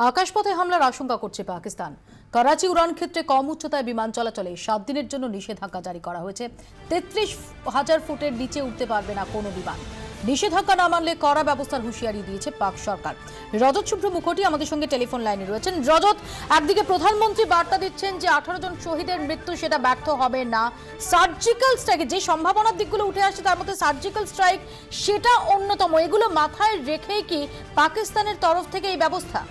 আকাশপথে হামলার আশঙ্কা করছে পাকিস্তান। করাচি উড়ান ক্ষেত্রে কম উচ্চতায় বিমান চলাচলে 7 দিনের জন্য নিষেধাজ্ঞা জারি করা হয়েছে। 33,000 ফুটের নিচে উঠতে পারবে না কোনো বিমান। নিষেধাজ্ঞা না মানলে কড়া ব্যবস্থার হুঁশিয়ারি দিয়েছে পাক সরকার। রজত শুভ্র মুখোটি আমাদের সঙ্গে টেলিফোন লাইনে রয়েছেন। রজত, একদিকে প্রধানমন্ত্রী বার্তা দিচ্ছেন যে 18 জন শহীদের মৃত্যু সেটা ব্যর্থ হবে না। সার্জিক্যাল স্ট্রাইক, যে সম্ভাবনার দিকগুলো উঠে আসছে তার মধ্যে সার্জিক্যাল স্ট্রাইক সেটা অন্যতম। এগুলো মাথায় রেখেই কি পাকিস্তানের তরফ থেকে এই ব্যবস্থা?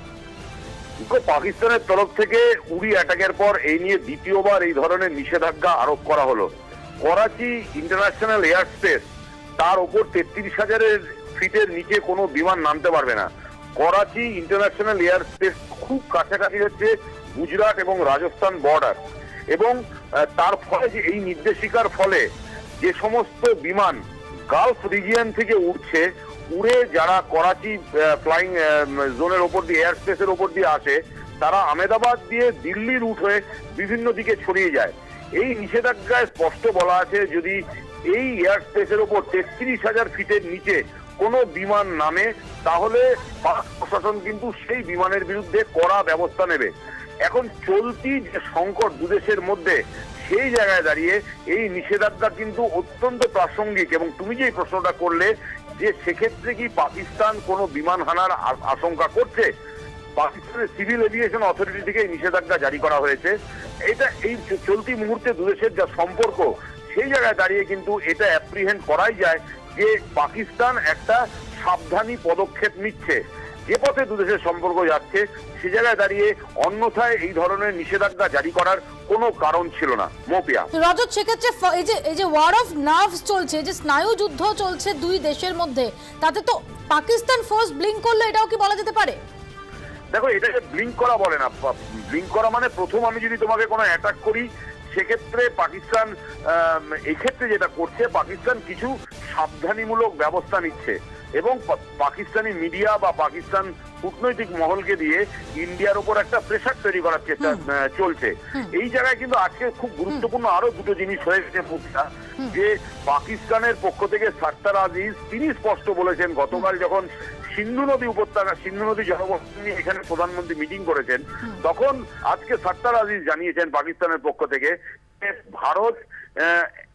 পাকিস্তানের তরফ থেকে উড়ি অ্যাটাকের পর এই নিয়ে দ্বিতীয়বার এই ধরনের নিষেধাজ্ঞা আরোপ করা হলো। করাচি ইন্টারন্যাশনাল এয়ার স্পেস, তার ওপর 33,000 ফিটের নিচে কোনো বিমান নামতে পারবে না। করাচি ইন্টারন্যাশনাল এয়ার স্পেস খুব কাছাকাছি হচ্ছে গুজরাট এবং রাজস্থান বর্ডার, এবং তার ফলে যে এই নির্দেশিকার ফলে যে সমস্ত বিমান গালফ রিজিয়ন থেকে উঠছে, উড়ে যারা করাচি ফ্লাইং জোনের ওপর দিয়ে এয়ার স্পেসের ওপর দিয়ে আসে, তারা আহমেদাবাদ দিয়ে দিল্লি রুট হয়ে বিভিন্ন দিকে ছড়িয়ে যায়। এই নিষেধাজ্ঞায় স্পষ্ট বলা আছে, যদি এই এয়ার স্পেসের ওপর 33,000 ফিটের নিচে কোনো বিমান নামে, তাহলে পাক প্রশাসন কিন্তু সেই বিমানের বিরুদ্ধে কড়া ব্যবস্থা নেবে। এখন চলতি যে সংকট দুদেশের মধ্যে, সেই জায়গায় দাঁড়িয়ে এই নিষেধাজ্ঞা কিন্তু অত্যন্ত প্রাসঙ্গিক। এবং তুমি যে প্রশ্নটা করলে যে সেক্ষেত্রে কি পাকিস্তান কোনো বিমান হানার আশঙ্কা করছে, পাকিস্তানের সিভিল এভিয়েশন অথরিটি থেকে এই নিষেধাজ্ঞা জারি করা হয়েছে। এটা এই চলতি মুহূর্তে দুদেশের যা সম্পর্ক, সেই জায়গায় দাঁড়িয়ে কিন্তু এটা অ্যাপ্রিহেন্ড করাই যায় যে পাকিস্তান একটা সাবধানী পদক্ষেপ নিচ্ছে। যে পথে দুদেশের সম্পর্ক যাচ্ছে, সে জায়গায় দাঁড়িয়ে অন্যথায় এই ধরনের নিষেধাজ্ঞা জারি করার কোনো কারণ ছিল না। মোপিয়া, রজত, সেক্ষেত্রে এই যে ওয়ার অফ নার্ভস চলছে, যে স্নায়ু যুদ্ধ চলছে দুই দেশের মধ্যে, তাতে তো পাকিস্তান ফোর্স ব্লিঙ্ক করলে এটাও কি বলা যেতে পারে? দেখো, এটাকে ব্লিঙ্ক করা বলে না। ব্লিঙ্ক করা মানে প্রথম আমি যদি তোমাকে কোনো অ্যাটাক করি, সেক্ষেত্রে পাকিস্তান এক্ষেত্রে যেটা করছে, পাকিস্তান কিছু সাবধানীমূলক ব্যবস্থা নিচ্ছে এবং পাকিস্তানি মিডিয়া বা পাকিস্তান কূটনৈতিক মহলকে দিয়ে ইন্ডিয়ার উপর একটা প্রেশার তৈরি করার চেষ্টা চলছে। এই জায়গায় কিন্তু আজকে খুব গুরুত্বপূর্ণ আরো দুটো জিনিস হয়েছে। যে পাকিস্তানের পক্ষ থেকে সরতার আজিজ তিনি স্পষ্ট বলেছেন, গতকাল যখন সিন্ধু নদী উপত্যকা, সিন্ধু নদী জনগোষ্ঠী নিয়ে এখানে প্রধানমন্ত্রী মিটিং করেছেন, তখন আজকে সরতার আজিজ জানিয়েছেন পাকিস্তানের পক্ষ থেকে ভারত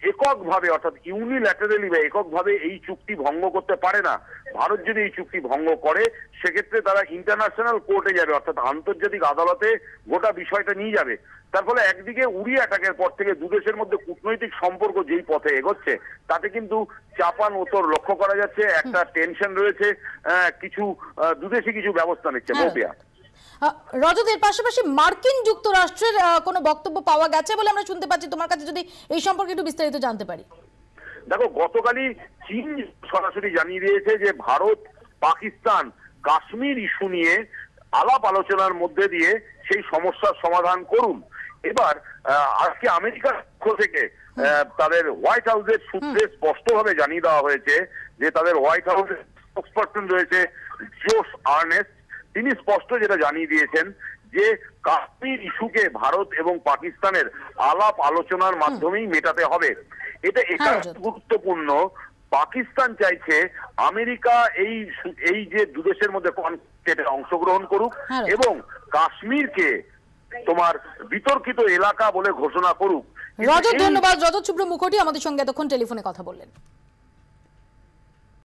এককভাবে, অর্থাৎ ইউনিল্যাটারালি বা এককভাবে এই চুক্তি ভঙ্গ করতে পারে না। ভারত যদি এই চুক্তি ভঙ্গ করে, সেক্ষেত্রে তারা ইন্টারন্যাশনাল কোর্টে যাবে, অর্থাৎ আন্তর্জাতিক আদালতে গোটা বিষয়টা নিয়ে যাবে। তার ফলে একদিকে উড়ি অ্যাটাকের পর থেকে দুদেশের মধ্যে কূটনৈতিক সম্পর্ক যেই পথে এগোচ্ছে, তাতে কিন্তু চাপান উত্তর লক্ষ্য করা যাচ্ছে। একটা টেনশন রয়েছে, কিছু দুদেশে কিছু ব্যবস্থা নিচ্ছে। মোপিয়া, রজতের পাশাপাশি মার্কিন যুক্তরাষ্ট্রের কোনো বক্তব্য পাওয়া গেছে বলে আমরা শুনতে পাচ্ছি, তোমার কাছে যদি এই সম্পর্কে একটু বিস্তারিত জানতে পারি। দেখো, গতকালই চীন সরাসরি জানিয়ে দিয়েছে যে ভারত পাকিস্তান কাশ্মীর ইস্যু নিয়ে আলাপ আলোচনার মধ্যে দিয়ে সেই সমস্যার সমাধান করুন। এবার আজকে আমেরিকার পক্ষ থেকে তাদের হোয়াইট হাউসের সূত্রে স্পষ্টভাবে জানিয়ে দেওয়া হয়েছে যে তাদের হোয়াইট হাউসের স্পোকসপারসন রয়েছে জোশ আর্নেস্ট, তিনি স্পষ্ট যেটা জানিয়ে দিয়েছেন যে কাশ্মীর ইস্যুকে ভারত এবং পাকিস্তানের আলাপ আলোচনার মাধ্যমেই মেটাতে হবে। এটা গুরুত্বপূর্ণ। পাকিস্তান চাইছে আমেরিকা এই যে দুদেশের মধ্যে কনফ্লিক্টে অংশগ্রহণ করুক এবং কাশ্মীরকে তোমার বিতর্কিত এলাকা বলে ঘোষণা করুক। রজত, ধন্যবাদ। রজত শুভ্র মুখোটি আমাদের সঙ্গে এতক্ষণ টেলিফোনে কথা বললেন।